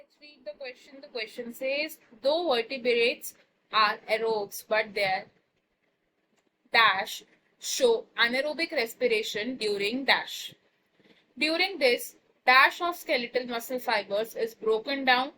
Let's read the question. The question says, though vertebrates are aerobes, but their dash show anaerobic respiration during dash. During this, dash of skeletal muscle fibers is broken down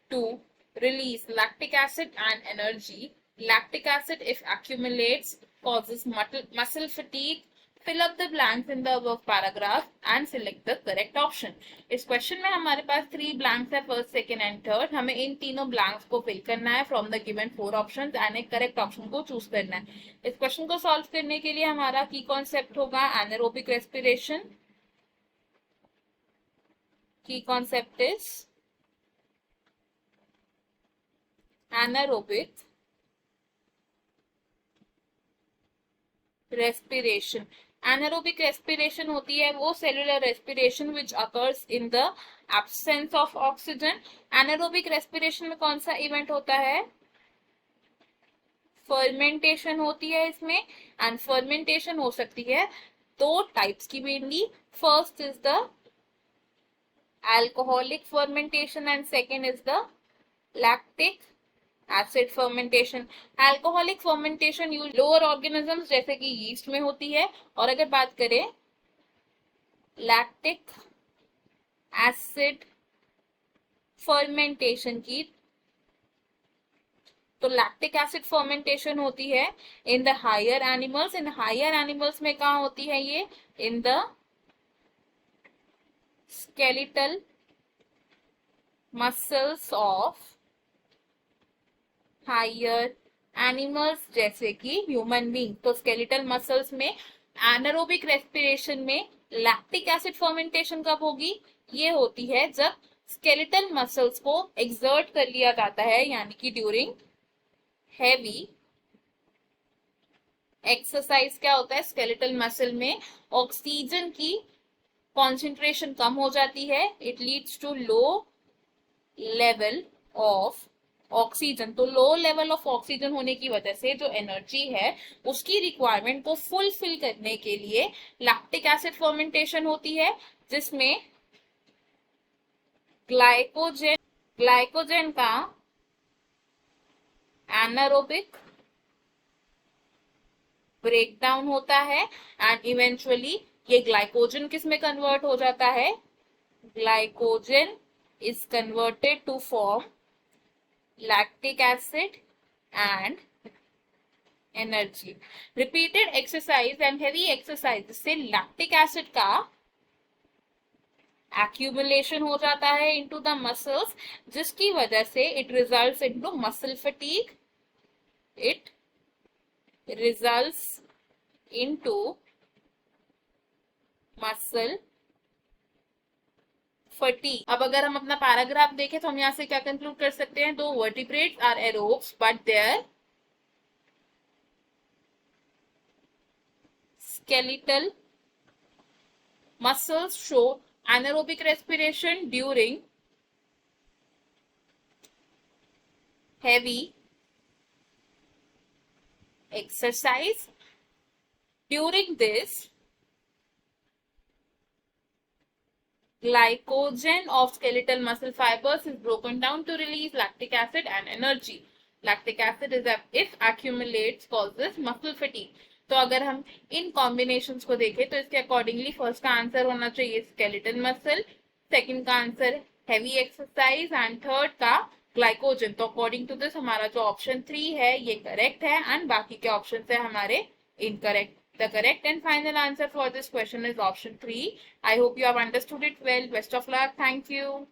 to release lactic acid and energy. Lactic acid, if accumulates, causes muscle fatigue. Fill up the blanks in the above paragraph and select the correct option. इस question में हमारे पास 3 blanks है, first, second and third. हमें इन तीनों blanks को fill करना है from the given 4 options and एक करेक्ट ऑप्शन को चूज करना है. इस क्वेश्चन को सॉल्व करने के लिए हमारा की कॉन्सेप्ट होगा anaerobic respiration. Key concept is anaerobic respiration. Anaerobic respiration होती है वो cellular respiration which occurs in the absence of oxygen. Anaerobic respiration में कौन सा इवेंट होता है? फर्मेंटेशन होती है इसमें. एंड फर्मेंटेशन हो सकती है दो टाइप्स की mainly. First is the alcoholic fermentation and second is the lactic acid fermentation. Alcoholic fermentation lower organisms जैसे कि yeast में होती है. और अगर बात करें lactic acid fermentation की, तो lactic acid fermentation होती है in the higher animals. in higher animals में कहाँ होती है ये? in the skeletal muscles of higher animals जैसे कि ह्यूमन बीइंग. तो स्केलेटल मसल्स में एनारोबिक रेस्पिरेशन में लैक्टिक एसिड फर्मेंटेशन कब होगी? ये होती है जब स्केलेटल मसल्स को एक्सर्ट कर लिया जाता है, यानी कि ड्यूरिंग हैवी एक्सरसाइज. क्या होता है? स्केलेटल मसल में ऑक्सीजन की कॉन्सेंट्रेशन कम हो जाती है. It leads to low level of oxygen. तो लो लेवल ऑफ ऑक्सीजन होने की वजह से जो एनर्जी है उसकी रिक्वायरमेंट को फुलफिल करने के लिए लैक्टिक एसिड फर्मेंटेशन होती है, जिसमें ग्लाइकोजन का एनारोबिक ब्रेकडाउन होता है एंड इवेंचुअली ये ग्लाइकोजन किस में कन्वर्ट हो जाता है? Glycogen is converted to form lactic acid and energy. Repeated exercise and heavy exercise से लैक्टिक एसिड का एक्यूमुलेशन हो जाता है इनटू द मसल्स, जिसकी वजह से it results into muscle fatigue. It results into muscle fatigue. अब अगर हम अपना पैराग्राफ देखें तो हम यहां से क्या कंक्लूड कर सकते हैं? दो vertebrates are aerobes but there skeletal muscles show anaerobic respiration during heavy exercise. During this, glycogen of skeletal muscle fibers is broken down to release lactic acid and energy. Lactic acid is if accumulates causes muscle fatigue. तो अगर हम इन combinations को देखें तो इसके accordingly first का answer होना चाहिए स्केलेटल मसल, सेकंड का answer heavy exercise and third का ग्लाइकोजन. तो अकॉर्डिंग टू दिस हमारा जो ऑप्शन 3 है ये करेक्ट है एंड बाकी के ऑप्शन है हमारे incorrect. The correct and final answer for this question is option 3. I hope you have understood it well. Best of luck. Thank you.